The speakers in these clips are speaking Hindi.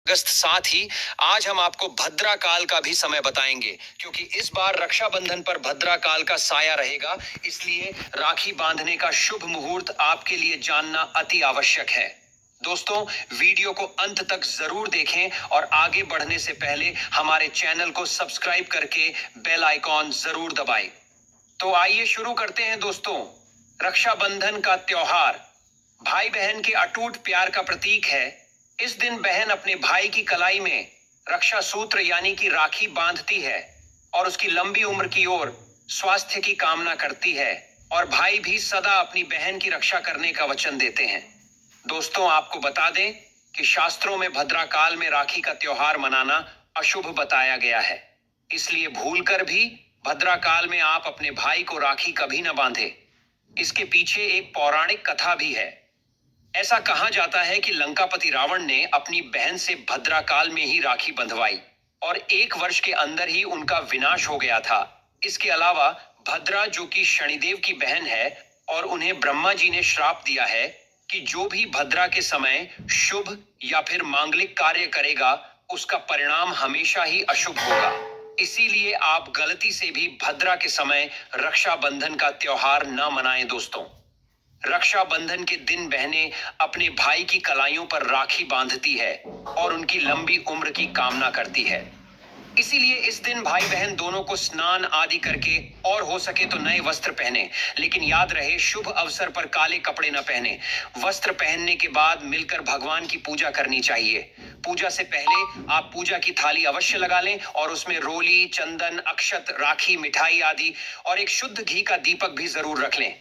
अगस्त। साथ ही आज हम आपको भद्रा काल का भी समय बताएंगे, क्योंकि इस बार रक्षाबंधन पर भद्रा काल का साया रहेगा। इसलिए राखी बांधने का शुभ मुहूर्त आपके लिए जानना अति आवश्यक है। दोस्तों, वीडियो को अंत तक जरूर देखें और आगे बढ़ने से पहले हमारे चैनल को सब्सक्राइब करके बेल आइकॉन जरूर दबाएं। तो आइए शुरू करते हैं दोस्तों। रक्षाबंधन का त्योहार भाई बहन के अटूट प्यार का प्रतीक है। इस दिन बहन अपने भाई की कलाई में रक्षा सूत्र यानी कि राखी बांधती है और उसकी लंबी उम्र की ओर स्वास्थ्य की कामना करती है, और भाई भी सदा अपनी बहन की रक्षा करने का वचन देते हैं। दोस्तों, आपको बता दें कि शास्त्रों में भद्रा काल में राखी का त्योहार मनाना अशुभ बताया गया है। इसलिए भूलकर भी भद्रा काल में आप अपने भाई को राखी कभी न बांधे। इसके पीछे एक पौराणिक कथा भी है। ऐसा कहा जाता है कि लंकापति रावण ने अपनी बहन से भद्रा काल में ही राखी बंधवाई और 1 वर्ष के अंदर ही उनका विनाश हो गया था। इसके अलावा भद्रा, जो कि शनिदेव की बहन है, और उन्हें ब्रह्मा जी ने श्राप दिया है कि जो भी भद्रा के समय शुभ या फिर मांगलिक कार्य करेगा, उसका परिणाम हमेशा ही अशुभ होगा। इसीलिए आप गलती से भी भद्रा के समय रक्षाबंधन का त्योहार न मनाएं दोस्तों। रक्षाबंधन के दिन बहनें अपने भाई की कलाइयों पर राखी बांधती है और उनकी लंबी उम्र की कामना करती है। इसीलिए इस दिन भाई बहन दोनों को स्नान आदि करके और हो सके तो नए वस्त्र पहने, लेकिन याद रहे शुभ अवसर पर काले कपड़े न पहने। वस्त्र पहनने के बाद मिलकर भगवान की पूजा करनी चाहिए। पूजा से पहले आप पूजा की थाली अवश्य लगा लें और उसमें रोली, चंदन, अक्षत, राखी, मिठाई आदि और एक शुद्ध घी का दीपक भी जरूर रख लें।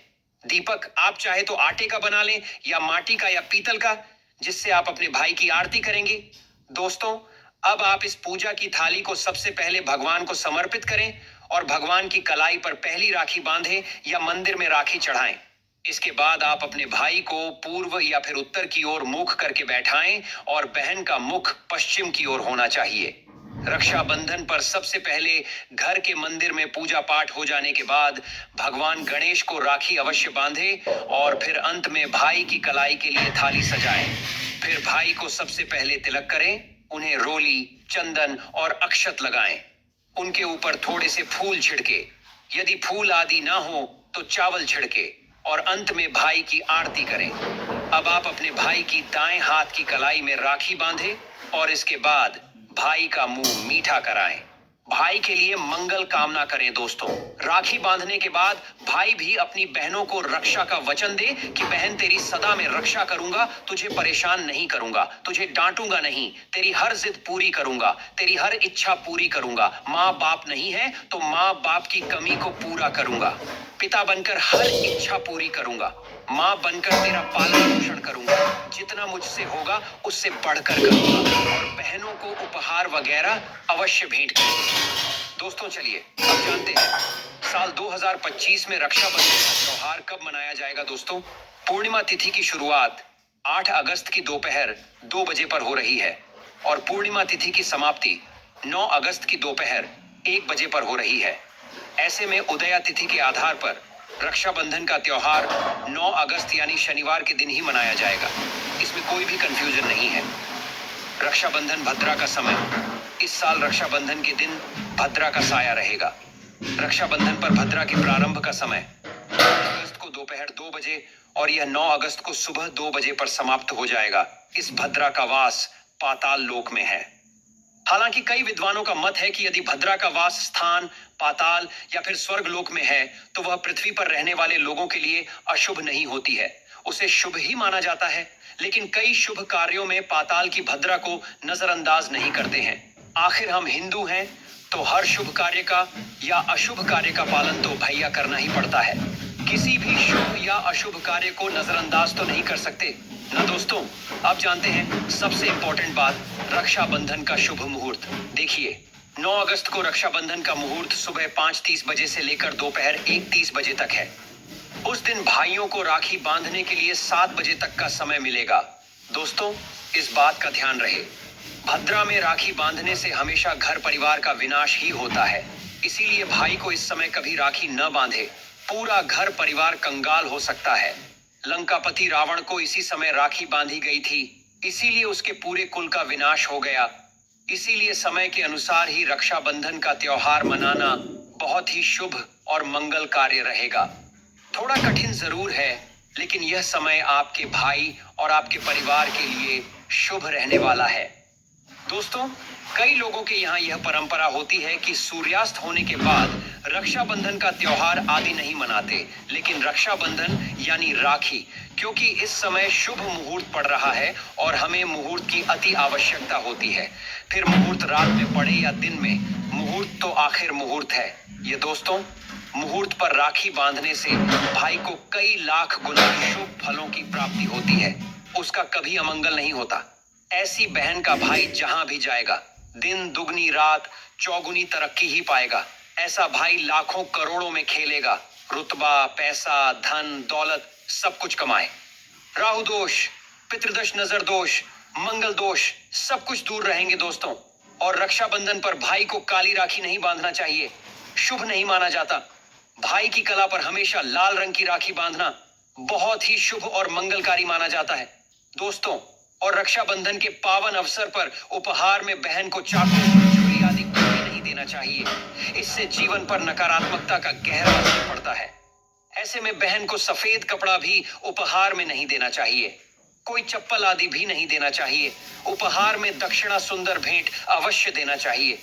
दीपक आप चाहे तो आटे का बना लें या माटी का या पीतल का, जिससे आप अपने भाई की आरती करेंगे। दोस्तों, अब आप इस पूजा की थाली को सबसे पहले भगवान को समर्पित करें और भगवान की कलाई पर पहली राखी बांधें या मंदिर में राखी चढ़ाएं। इसके बाद आप अपने भाई को पूर्व या फिर उत्तर की ओर मुख करके बैठाएं और बहन का मुख पश्चिम की ओर होना चाहिए। रक्षाबंधन पर सबसे पहले घर के मंदिर में पूजा पाठ हो जाने के बाद भगवान गणेश को राखी अवश्य बांधे और फिर अंत में भाई की कलाई के लिए थाली सजाएं। फिर भाई को सबसे पहले तिलक करें, उन्हें रोली, चंदन और अक्षत लगाएं। उनके ऊपर थोड़े से फूल छिड़के, यदि फूल आदि ना हो तो चावल छिड़के, और अंत में भाई की आरती करें। अब आप अपने भाई की दाएं हाथ की कलाई में राखी बांधें और इसके बाद भाई का मुंह मीठा कराएं। भाई के लिए मंगल कामना करें दोस्तों। राखी बांधने के बाद भाई भी अपनी बहनों को रक्षा का वचन दे कि बहन तेरी सदा मैं रक्षा करूंगा, तुझे परेशान नहीं करूंगा, तुझे डांटूंगा नहीं, तेरी हर जिद पूरी करूंगा, तेरी हर इच्छा पूरी करूंगा। माँ बाप नहीं है तो माँ बाप की कमी को पूरा करूंगा। पिता बनकर हर इच्छा पूरी करूंगा। माँ बनकर तेरा पालन पोषण करूंगा। जितना मुझसे होगा उससे बढ़कर करूंगा, और बहनों को उपहार वगैरह अवश्य भेंट करूंगा। दोस्तों, चलिए अब जानते हैं साल 2025 में रक्षाबंधन का त्योहार कब मनाया जाएगा। दोस्तों, पूर्णिमा तिथि की शुरुआत 8 अगस्त की दोपहर 2 बजे पर हो रही है और पूर्णिमा तिथि की समाप्ति 9 अगस्त की दोपहर 1 बजे पर हो रही है। ऐसे में उदया तिथि के आधार पर रक्षाबंधन का त्योहार 9 अगस्त यानी शनिवार के दिन ही मनाया जाएगा। इसमें कोई भी कंफ्यूजन नहीं है। रक्षाबंधन भद्रा का समय, इस साल रक्षाबंधन के दिन भद्रा का साया रहेगा। रक्षाबंधन पर भद्रा के प्रारंभ का समय 8 अगस्त को दोपहर 2 बजे और यह 9 अगस्त को सुबह 2 बजे पर समाप्त हो जाएगा। इस भद्रा का वास पाताल लोक में है। हालांकि कई विद्वानों का मत है कि यदि भद्रा का वास स्थान पाताल या फिर स्वर्ग लोक में है तो वह पृथ्वी पर रहने वाले लोगों के लिए अशुभ नहीं होती है, उसे शुभ ही माना जाता है। लेकिन कई शुभ कार्यों में पाताल की भद्रा को नजरअंदाज नहीं करते हैं। आखिर हम हिंदू हैं तो हर शुभ कार्य का या अशुभ कार्य का पालन तो भैया करना ही पड़ता है। किसी भी शुभ या अशुभ कार्य को नजरअंदाज तो नहीं कर सकते ना दोस्तों। आप जानते हैं सबसे इंपॉर्टेंट बात, रक्षाबंधन का शुभ मुहूर्त। देखिए, 9 अगस्त को रक्षाबंधन का मुहूर्त सुबह 5:30 बजे से लेकर दोपहर 1:30 बजे तक है। उस दिन भाइयों को राखी बांधने के लिए 7 बजे तक का समय मिलेगा। दोस्तों, इस बात का ध्यान रहे, भद्रा में राखी बांधने से हमेशा घर परिवार का विनाश ही होता है। इसीलिए भाई को इस समय कभी राखी न बांधे, पूरा घर परिवार कंगाल हो सकता है। लंकापति रावण को इसी समय राखी बांधी गई थी। इसीलिए उसके पूरे कुल का विनाश हो गया। इसीलिए समय के अनुसार ही रक्षाबंधन का त्योहार मनाना बहुत ही शुभ और मंगल कार्य रहेगा। थोड़ा कठिन जरूर है, लेकिन यह समय आपके भाई और आपके परिवार के लिए शुभ रहने वाला है। दोस्तों, कई लोगों के यहाँ यह परंपरा होती है कि सूर्यास्त होने के बाद रक्षाबंधन का त्योहार आदि नहीं मनाते, लेकिन रक्षाबंधन यानी राखी, क्योंकि इस समय शुभ मुहूर्त पड़ रहा है और हमें मुहूर्त की अति आवश्यकता होती है। फिर मुहूर्त रात में पड़े या दिन में, मुहूर्त तो आखिर मुहूर्त है। ये दोस्तों, मुहूर्त पर राखी बांधने से भाई को कई लाख गुना शुभ फलों की प्राप्ति होती है। उसका कभी अमंगल नहीं होता। ऐसी बहन का भाई जहां भी जाएगा, दिन दुगनी रात चौगुनी तरक्की ही पाएगा। ऐसा भाई लाखों करोड़ों में खेलेगा, रुतबा, पैसा, धन, दौलत सब कुछ कमाए। राहु दोष, पितृदोष, नजर दोष, मंगल दोष सब कुछ दूर रहेंगे दोस्तों। और रक्षाबंधन पर भाई को काली राखी नहीं बांधना चाहिए, शुभ नहीं माना जाता। भाई की कला पर हमेशा लाल रंग की राखी बांधना बहुत ही शुभ और मंगलकारी माना जाता है दोस्तों। और रक्षाबंधन के पावन अवसर पर उपहार में बहन को चाकू, छुरी आदि कुछ भी नहीं देना चाहिए। इससे जीवन पर नकारात्मकता का गहरा असर पड़ता है। ऐसे में बहन को सफेद कपड़ा भी उपहार में नहीं देना चाहिए। कोई चप्पल आदि भी नहीं देना चाहिए। उपहार में दक्षिणा, सुंदर भेंट अवश्य देना चाहिए।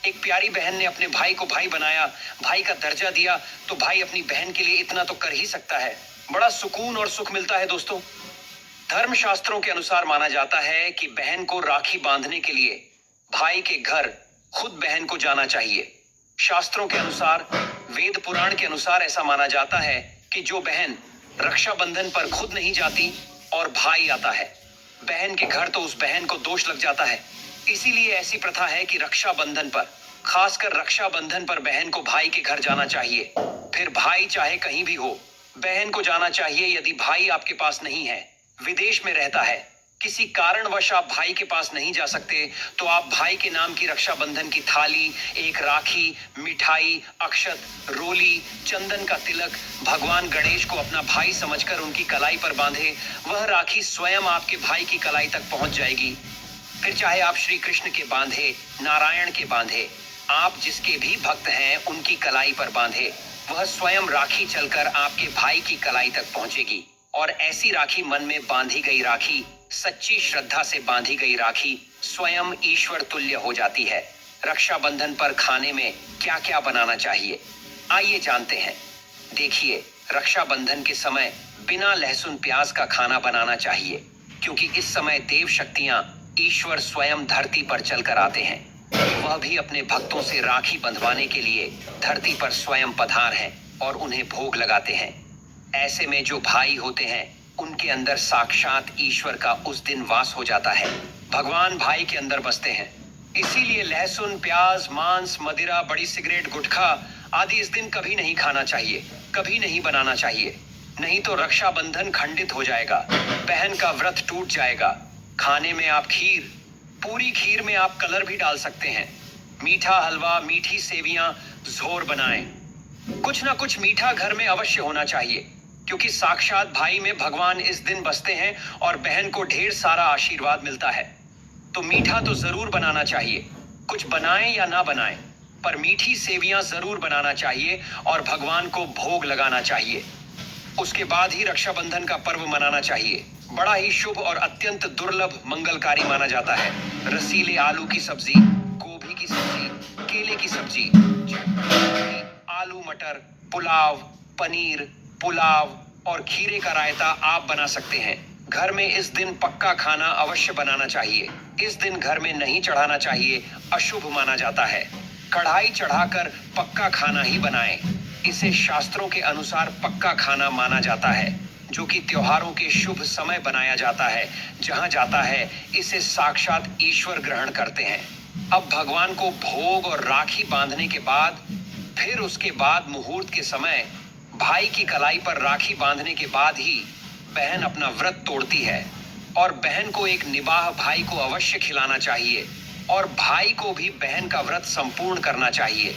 एक प्यारी बहन ने अपने भाई को भाई बनाया, भाई का दर्जा दिया, तो भाई अपनी बहन के लिए इतना तो कर ही सकता है। बड़ा सुकून और सुख मिलता है दोस्तों। धर्म शास्त्रों के अनुसार माना जाता है कि बहन को राखी बांधने के लिए भाई के घर खुद बहन को जाना चाहिए। शास्त्रों के अनुसार, वेद पुराण के अनुसार ऐसा माना जाता है कि जो बहन रक्षाबंधन पर खुद नहीं जाती और भाई आता है बहन के घर, तो उस बहन को दोष लग जाता है। इसीलिए ऐसी प्रथा है कि रक्षाबंधन पर, खासकर रक्षाबंधन पर बहन को भाई के घर जाना चाहिए। फिर भाई चाहे कहीं भी हो, बहन को जाना चाहिए। यदि भाई आपके पास नहीं है, विदेश में रहता है, किसी कारणवश आप भाई के पास नहीं जा सकते, तो आप भाई के नाम की रक्षाबंधन की थाली, एक राखी, मिठाई, अक्षत, रोली, चंदन का तिलक भगवान गणेश को अपना भाई समझकर उनकी कलाई पर बांधे। वह राखी स्वयं आपके भाई की कलाई तक पहुंच जाएगी। फिर चाहे आप श्री कृष्ण के बांधे, नारायण के बांधे, आप जिसके भी भक्त हैं उनकी कलाई पर बांधे, वह स्वयं राखी चलकर आपके भाई की कलाई तक पहुंचेगी। और ऐसी राखी, मन में बांधी गई राखी, सच्ची श्रद्धा से बांधी गई राखी स्वयं ईश्वर तुल्य हो जाती है। रक्षाबंधन पर खाने में क्या क्या बनाना चाहिए, आइए जानते हैं। देखिए, रक्षाबंधन के समय बिना लहसुन प्याज का खाना बनाना चाहिए, क्योंकि इस समय देव शक्तियां, ईश्वर स्वयं धरती पर चलकर आते हैं। वह भी अपने भक्तों से राखी बंधवाने के लिए धरती पर स्वयं पधार हैं और उन्हें भोग लगाते हैं। ऐसे में जो भाई होते हैं, उनके अंदर साक्षात ईश्वर का उस दिन वास हो जाता है। भगवान भाई के अंदर बसते हैं। इसीलिए लहसुन, प्याज, मांस, मदिरा, बड़ी सिगरेट, गुटखा आदि इस दिन कभी नहीं खाना चाहिए, कभी नहीं बनाना चाहिए। नहीं तो रक्षाबंधन खंडित हो जाएगा, बहन का व्रत टूट जाएगा। खाने में आप खीर, पूरी खीर में आप कलर भी डाल सकते हैं। मीठा हलवा, मीठी सेवियां जोर बनाएं। कुछ ना कुछ मीठा घर में अवश्य होना चाहिए, क्योंकि साक्षात भाई में भगवान इस दिन बसते हैं और बहन को ढेर सारा आशीर्वाद मिलता है। तो मीठा तो जरूर बनाना चाहिए। कुछ बनाएं या ना बनाएं, पर मीठी सेवियां जरूर बनाना चाहिए और भगवान को भोग लगाना चाहिए। उसके बाद ही रक्षाबंधन का पर्व मनाना चाहिए। बड़ा ही शुभ और अत्यंत दुर्लभ मंगलकारी माना जाता है। रसीले आलू की सब्जी, गोभी की सब्जी, केले की सब्जी, चटपटी आलू मटर, पुलाव, पनीर, पुलाव और खीरे का रायता आप बना सकते हैं। घर में इस दिन पक्का खाना अवश्य बनाना चाहिए। इस दिन घर में नहीं चढ़ाना चाहिए, अशुभ माना जाता है। कढ़ाई चढ़ाकर पक्का खाना ही बनाएं। इसे शास्त्रों के अनुसार पक्का खाना माना जाता है, जो कि त्योहारों के शुभ समय बनाया जाता है। जहां जाता है, इसे साक्षात ईश्वर ग्रहण करते हैं। अब भगवान को भोग और राखी बांधने के बाद, फिर उसके बाद मुहूर्त के समय भाई की कलाई पर राखी बांधने के बाद ही बहन अपना व्रत तोड़ती है। और बहन को एक निबाह भाई को अवश्य खिलाना चाहिए और भाई को भी बहन का व्रत संपूर्ण करना चाहिए।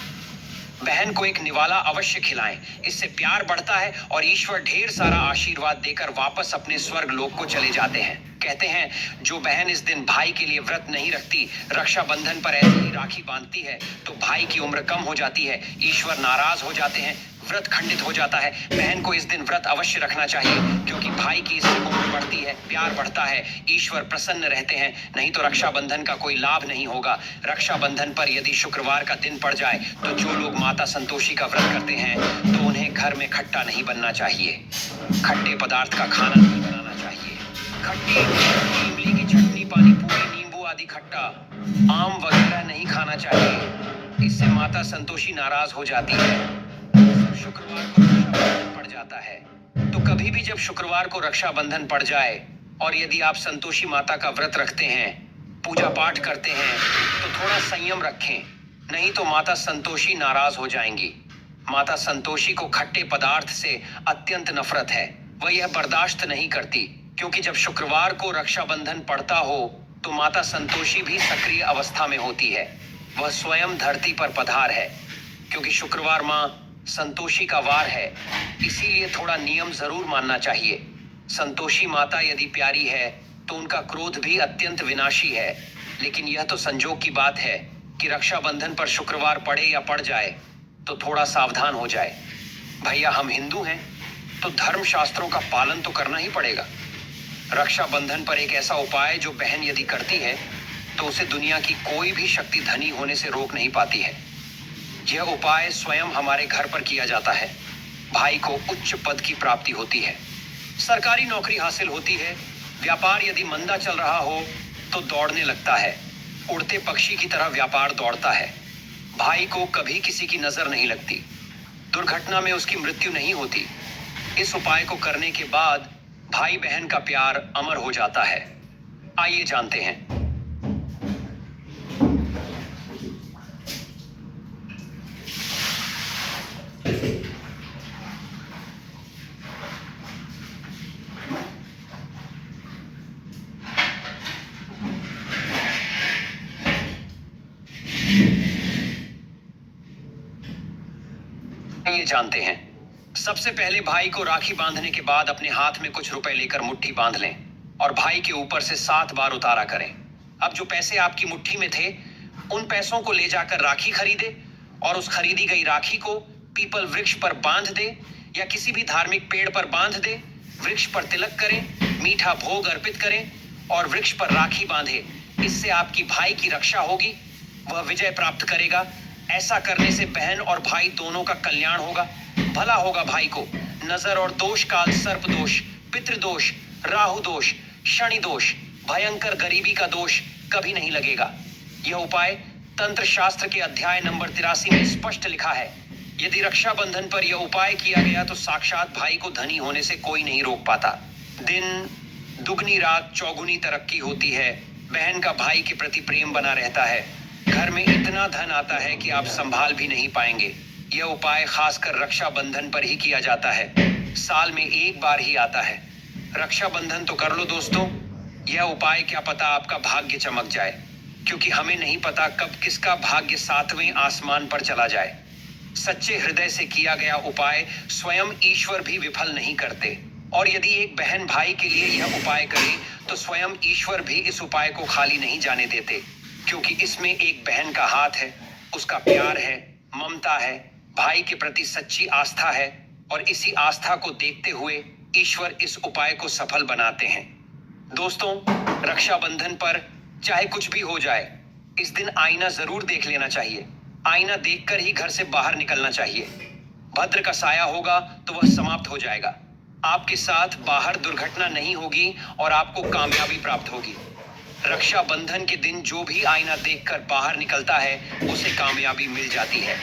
बहन को एक निवाला अवश्य खिलाएं, इससे प्यार बढ़ता है और ईश्वर ढेर सारा आशीर्वाद देकर वापस अपने स्वर्ग लोक को चले जाते हैं। कहते हैं जो बहन इस दिन भाई के लिए व्रत नहीं रखती, रक्षाबंधन पर ऐसे ही राखी बांधती है, तो भाई की उम्र कम हो जाती है, ईश्वर नाराज हो जाते हैं, व्रत खंडित हो जाता है। बहन को इस दिन व्रत अवश्य रखना चाहिए, क्योंकि भाई की इससे उम्र बढ़ती है, प्यार बढ़ता है, ईश्वर प्रसन्न रहते हैं। नहीं तो रक्षाबंधन का कोई लाभ नहीं होगा। रक्षाबंधन पर यदि शुक्रवार का दिन पड़ जाए तो जो लोग माता संतोषी का व्रत करते हैं तो उन्हें घर में खट्टा नहीं बनना चाहिए, खट्टे पदार्थ का खाना नहीं बनाना चाहिए। खट्टी इमली की चटनी, पानी पूरी, नींबू आदि खट्टा, आम वगैरह नहीं खाना चाहिए, इससे माता संतोषी नाराज हो जाती है। शुक्रवार को रक्षाबंधन पड़ जाता है, तो कभी भी जब शुक्रवार को रक्षाबंधन पड़ जाए और यदि आप संतोषी माता का व्रत रखते हैं, पूजा पाठ करते हैं, तो थोड़ा संयम रखें, नहीं तो माता संतोषी नाराज हो जाएंगी। माता संतोषी को खट्टे पदार्थ से अत्यंत नफरत है, वह यह बर्दाश्त नहीं करती, क्योंकि जब शुक्रवार को रक्षाबंधन पड़ता हो तो माता संतोषी भी सक्रिय अवस्था में होती है, वह स्वयं धरती पर पधार है। क्योंकि शुक्रवार मां संतोषी का वार है, इसीलिए थोड़ा नियम जरूर मानना चाहिए। संतोषी माता यदि प्यारी है तो उनका क्रोध भी अत्यंत विनाशी है, लेकिन यह तो संजोग की बात है कि रक्षाबंधन पर शुक्रवार पड़े या पड़ जाए तो थोड़ा सावधान हो जाए। भैया हम हिंदू हैं तो धर्म शास्त्रों का पालन तो करना ही पड़ेगा। रक्षाबंधन पर एक ऐसा उपाय जो बहन यदि करती है तो उसे दुनिया की कोई भी शक्ति धनी होने से रोक नहीं पाती है। यह उपाय स्वयं हमारे घर पर किया जाता है। भाई को उच्च पद की प्राप्ति होती है, सरकारी नौकरी हासिल होती है, व्यापार यदि मंदा चल रहा हो तो दौड़ने लगता है, उड़ते पक्षी की तरह व्यापार दौड़ता है। भाई को कभी किसी की नजर नहीं लगती, दुर्घटना में उसकी मृत्यु नहीं होती। इस उपाय को करने के बाद भाई बहन का प्यार अमर हो जाता है। आइए जानते हैं। जानते हैं सबसे पहले भाई को राखी बांधने के बाद अपने हाथ में कुछ रुपए लेकर मुट्ठी बांध लें और भाई के ऊपर से 7 बार उतारा करें। अब जो पैसे आपकी मुट्ठी में थे उन पैसों को ले जाकर राखी खरीदे और उस खरीदी गई राखी को पीपल वृक्ष पर बांध दे या किसी भी धार्मिक पेड़ पर बांध दे। वृक्ष पर तिलक करें, मीठा भोग अर्पित करें और वृक्ष पर राखी बांधे। इससे आपकी भाई की रक्षा होगी, वह विजय प्राप्त करेगा। ऐसा करने से बहन और भाई दोनों का कल्याण होगा, भला होगा। भाई को नजर और दोष काल, सर्प दोष, पितृदोष, राहु दोष, शनि दोष, भयंकर गरीबी का दोष कभी नहीं लगेगा। यह उपाय तंत्र शास्त्र के अध्याय नंबर 83 में स्पष्ट लिखा है। यदि रक्षाबंधन पर यह उपाय किया गया तो साक्षात भाई को धनी होने से कोई नहीं रोक पाता। दिन दुगनी रात चौगुनी तरक्की होती है, बहन का भाई के प्रति प्रेम बना रहता है, घर में इतना धन आता है कि आप संभाल भी नहीं पाएंगे। यह उपाय खासकर रक्षाबंधन पर ही किया जाता है, साल में एक बार ही आता है। रक्षाबंधन तो कर लो दोस्तों, यह उपाय क्या पता आपका भाग्य चमक जाए, क्योंकि हमें नहीं पता कब किसका भाग्य 7वें आसमान पर चला जाए। सच्चे हृदय से किया गया उपाय स्वयं ईश्वर भी विफल नहीं करते, और यदि एक बहन भाई के लिए यह उपाय करे तो स्वयं ईश्वर भी इस उपाय को खाली नहीं जाने देते, क्योंकि इसमें एक बहन का हाथ है, उसका प्यार है, ममता है, भाई के प्रति सच्ची आस्था है, और इसी आस्था को देखते हुए ईश्वर इस उपाय को सफल बनाते हैं। दोस्तों, रक्षाबंधन पर चाहे कुछ भी हो जाए, इस दिन आईना जरूर देख लेना चाहिए। आईना देखकर ही घर से बाहर निकलना चाहिए। भद्र का साया होगा तो वह समाप्त हो जाएगा। आपके साथ बाहर दुर्घटना नहीं होगी और आपको कामयाबी प्राप्त होगी। रक्षाबंधन के दिन जो भी आईना देखकर बाहर निकलता है उसे कामयाबी मिल जाती है।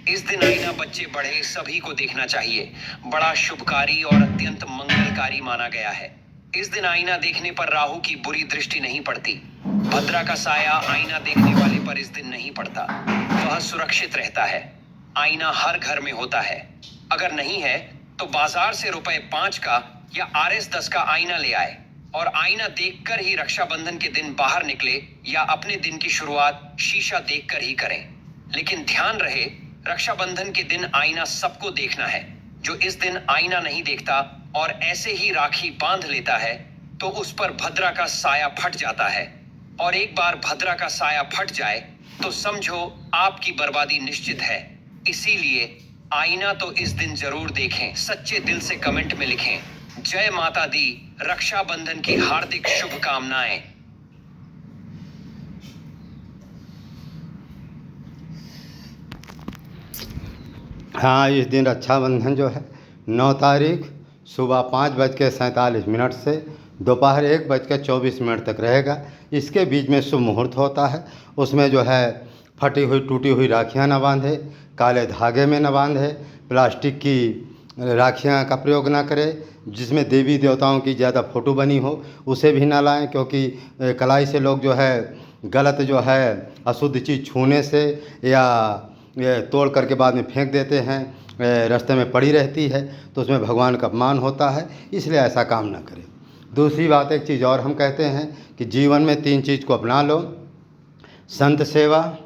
इस दिन आईना बच्चे बड़े सभी को देखना चाहिए, बड़ा शुभकारी और अत्यंत मंगलकारी माना गया है। इस दिन आईना देखने पर राहु की बुरी दृष्टि नहीं पड़ती। भद्रा का साया आईना देखने वाले पर इस दिन नहीं पड़ता, वह सुरक्षित रहता है। आईना हर घर में होता है, अगर नहीं है तो बाजार से रुपए 5 का या RS 10 का आईना ले आए और आईना देखकर ही रक्षाबंधन के दिन बाहर निकले या अपने दिन की शुरुआत शीशा देखकर ही करें। लेकिन ध्यान रहे, रक्षाबंधन के दिन आईना सबको देखना है। जो इस दिन आईना नहीं देखता और ऐसे ही राखी बांध लेता है तो उस पर भद्रा का साया फट जाता है, और एक बार भद्रा का साया फट जाए तो समझो आपकी बर्बादी निश्चित है। इसीलिए आईना तो इस दिन जरूर देखें। सच्चे दिल से कमेंट में लिखें, जय माता दी, रक्षाबंधन की हार्दिक शुभकामनाएं। हाँ, इस दिन रक्षाबंधन जो है 9 तारीख सुबह 5:47 से दोपहर 1:24 तक रहेगा। इसके बीच में शुभ मुहूर्त होता है। उसमें जो है फटी हुई टूटी हुई राखियाँ न बांधे, काले धागे में न बांधे, प्लास्टिक की राखियाँ का प्रयोग ना करें, जिसमें देवी देवताओं की ज़्यादा फ़ोटो बनी हो उसे भी ना लाएं, क्योंकि कलाई से लोग जो है गलत जो है अशुद्ध चीज़ छूने से या ये तोड़ करके बाद में फेंक देते हैं, रास्ते में पड़ी रहती है तो उसमें भगवान का अपमान होता है, इसलिए ऐसा काम ना करें। दूसरी बात एक चीज़ और हम कहते हैं कि जीवन में 3 चीज़ को अपना लो। संत सेवा,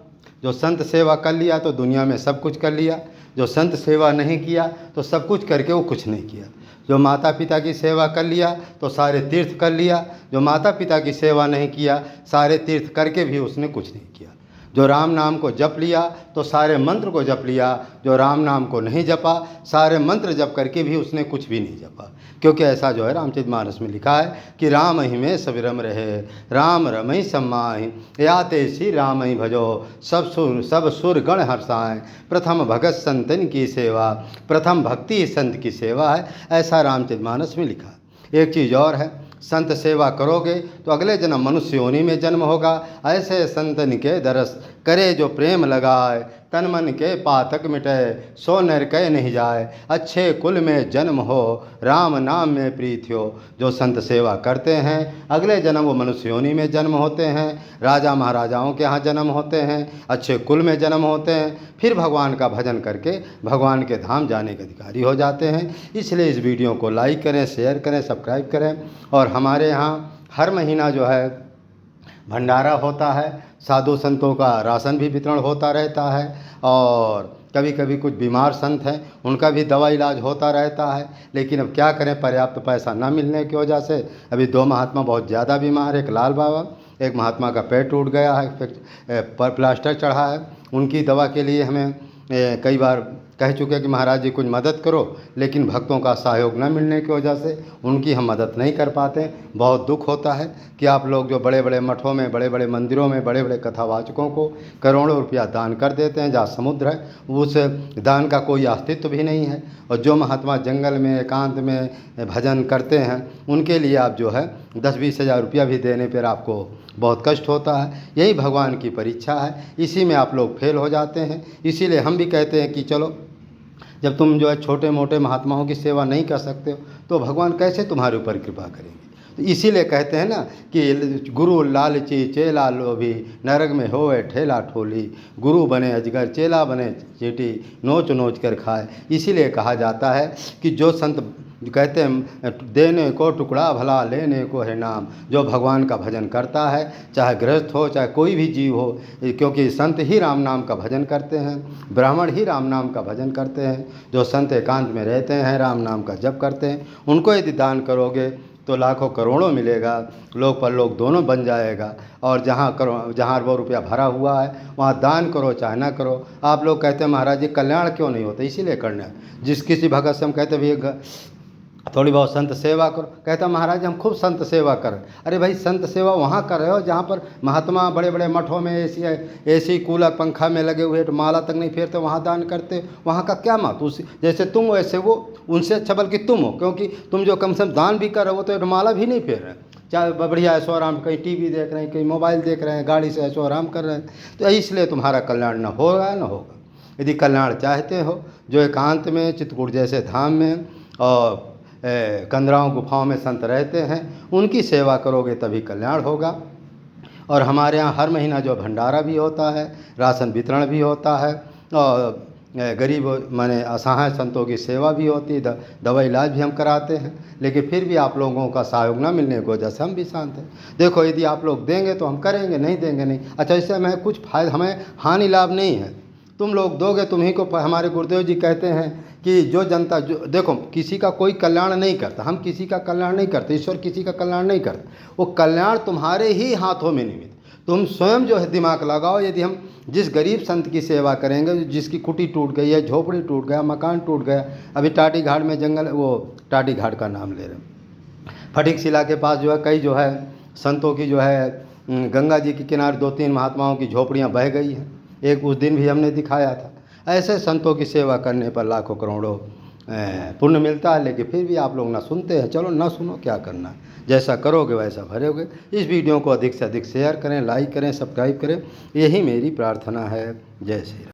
जो संत सेवा कर लिया तो दुनिया में सब कुछ कर लिया। जो संत सेवा नहीं किया तो सब कुछ करके वो कुछ नहीं किया। जो माता पिता की सेवा कर लिया तो सारे तीर्थ कर लिया। जो माता पिता की सेवा नहीं किया, सारे तीर्थ करके भी उसने कुछ नहीं किया। जो राम नाम को जप लिया तो सारे मंत्र को जप लिया। जो राम नाम को नहीं जपा, सारे मंत्र जप करके भी उसने कुछ भी नहीं जपा। क्योंकि ऐसा जो है रामचरितमानस में लिखा है कि राम ही में सब रम रहे, राम रमई सम्माहि, याते श्री राम ही भजो, सब सुर गण हर्षाएँ। प्रथम भगत संतन की सेवा, प्रथम भक्ति संत की सेवा है, ऐसा रामचरितमानस में लिखा है। एक चीज़ और है, संत सेवा करोगे तो अगले जन्म मनुष्य योनि में जन्म होगा। ऐसे संतन के दरस करे जो प्रेम लगाए, तन मन के पातक मिटे, सो नर कह नहीं जाए। अच्छे कुल में जन्म हो, राम नाम में प्रीत हो। जो संत सेवा करते हैं अगले जन्म वो मनुष्य योनि में जन्म होते हैं, राजा महाराजाओं के यहाँ जन्म होते हैं, अच्छे कुल में जन्म होते हैं, फिर भगवान का भजन करके भगवान के धाम जाने के अधिकारी हो जाते हैं। इसलिए इस वीडियो को लाइक करें, शेयर करें, सब्सक्राइब करें। और हमारे यहाँ हर महीना जो है भंडारा होता है, साधु संतों का राशन भी वितरण होता रहता है, और कभी कभी कुछ बीमार संत हैं उनका भी दवा इलाज होता रहता है। लेकिन अब क्या करें, पर्याप्त पैसा ना मिलने की वजह से अभी 2 महात्मा बहुत ज़्यादा बीमार है। एक लाल बाबा, एक महात्मा का पैर टूट गया है, पर प्लास्टर चढ़ा है। उनकी दवा के लिए हमें कई बार कह चुके कि महाराज जी कुछ मदद करो, लेकिन भक्तों का सहयोग न मिलने की वजह से उनकी हम मदद नहीं कर पाते। बहुत दुख होता है कि आप लोग जो बड़े बड़े मठों में, बड़े बड़े मंदिरों में, बड़े बड़े कथावाचकों को करोड़ों रुपया दान कर देते हैं। जहाँ समुद्र है उस दान का कोई अस्तित्व भी नहीं है। और जो महात्मा जंगल में एकांत में भजन करते हैं उनके लिए आप जो है 10-20 हज़ार रुपया भी देने पर आपको बहुत कष्ट होता है। यही भगवान की परीक्षा है, इसी में आप लोग फेल हो जाते हैं। इसीलिए हम भी कहते हैं कि चलो, जब तुम जो है छोटे मोटे महात्माओं की सेवा नहीं कर सकते हो तो भगवान कैसे तुम्हारे ऊपर कृपा करेंगे। तो इसीलिए कहते हैं ना कि गुरु लालची चेला लोभी, नरक में होए ठेला ठोली। गुरु बने अजगर, चेला बने चींटी, नोच नोच कर खाए। इसीलिए कहा जाता है कि जो संत कहते हैं देने को टुकड़ा भला, लेने को है नाम। जो भगवान का भजन करता है, चाहे गृहस्थ हो चाहे कोई भी जीव हो, क्योंकि संत ही राम नाम का भजन करते हैं, ब्राह्मण ही राम नाम का भजन करते हैं। जो संत एकांत में रहते हैं, राम नाम का जप करते हैं, उनको यदि दान करोगे तो लाखों करोड़ों मिलेगा, लोक परलोक दोनों बन जाएगा। और जहाँ अरबों रुपया भरा हुआ है वहाँ दान करो चाहे ना करो। आप लोग कहते हैं महाराज जी कल्याण क्यों नहीं होता, इसीलिए करना है। जिस किसी भगत से हम कहते भैया थोड़ी बहुत संत सेवा करो, कहता महाराज हम खूब संत सेवा करें। अरे भाई, संत सेवा वहाँ कर रहे हो जहाँ पर महात्मा बड़े बड़े मठों में एसी कूलर पंखा में लगे हुए तो माला तक नहीं फेरते, वहाँ दान करते। वहाँ का क्या मत, उस जैसे तुम वैसे वो, उनसे अच्छा बल्कि तुम हो, क्योंकि तुम जो कम से कम दान भी कर रहे हो तो माला भी नहीं फेर रहे, चाहे बढ़िया ऐशो आराम, कहीं टीवी देख रहे हैं, कहीं मोबाइल देख रहे हैं, गाड़ी से ऐशो आराम कर रहे हैं। तो इसलिए तुम्हारा कल्याण न होगा न होगा। यदि कल्याण चाहते हो, जो एकांत में चित्रकूट जैसे धाम में और कंदराओं गुफाओं में संत रहते हैं, उनकी सेवा करोगे तभी कल्याण होगा। और हमारे यहाँ हर महीना जो भंडारा भी होता है, राशन वितरण भी होता है, और गरीब माने असहाय संतों की सेवा भी होती है, दवा इलाज भी हम कराते हैं। लेकिन फिर भी आप लोगों का सहयोग न मिलने की वजह से हम भी शांत हैं। देखो, यदि आप लोग देंगे तो हम करेंगे, नहीं देंगे नहीं। अच्छा, इससे हमें कुछ फायदा, हमें हानि लाभ नहीं है। तुम लोग दोगे, तुम्ही को हमारे गुरुदेव जी कहते हैं कि जो जनता जो देखो किसी का कोई कल्याण नहीं करता, हम किसी का कल्याण नहीं करते, ईश्वर किसी का कल्याण नहीं करता, वो कल्याण तुम्हारे ही हाथों में निमित्त। तुम स्वयं जो है दिमाग लगाओ, यदि हम जिस गरीब संत की सेवा करेंगे, जिसकी कुटी टूट गई है, झोपड़ी टूट गया, मकान टूट गया, अभी टाटी घाट में जंगल, वो टाटी घाट का नाम ले रहे हैं, फटिक शिला के पास जो है कई जो है संतों की जो है गंगा जी के किनारे 2-3 महात्माओं की झोपड़ियाँ बह गई हैं, एक उस दिन भी हमने दिखाया था। ऐसे संतों की सेवा करने पर लाखों करोड़ों पुण्य मिलता है, लेकिन फिर भी आप लोग ना सुनते हैं। चलो ना सुनो, क्या करना है, जैसा करोगे वैसा भरोगे। इस वीडियो को अधिक से अधिक शेयर करें, लाइक करें, सब्सक्राइब करें, यही मेरी प्रार्थना है। जय श्री राम।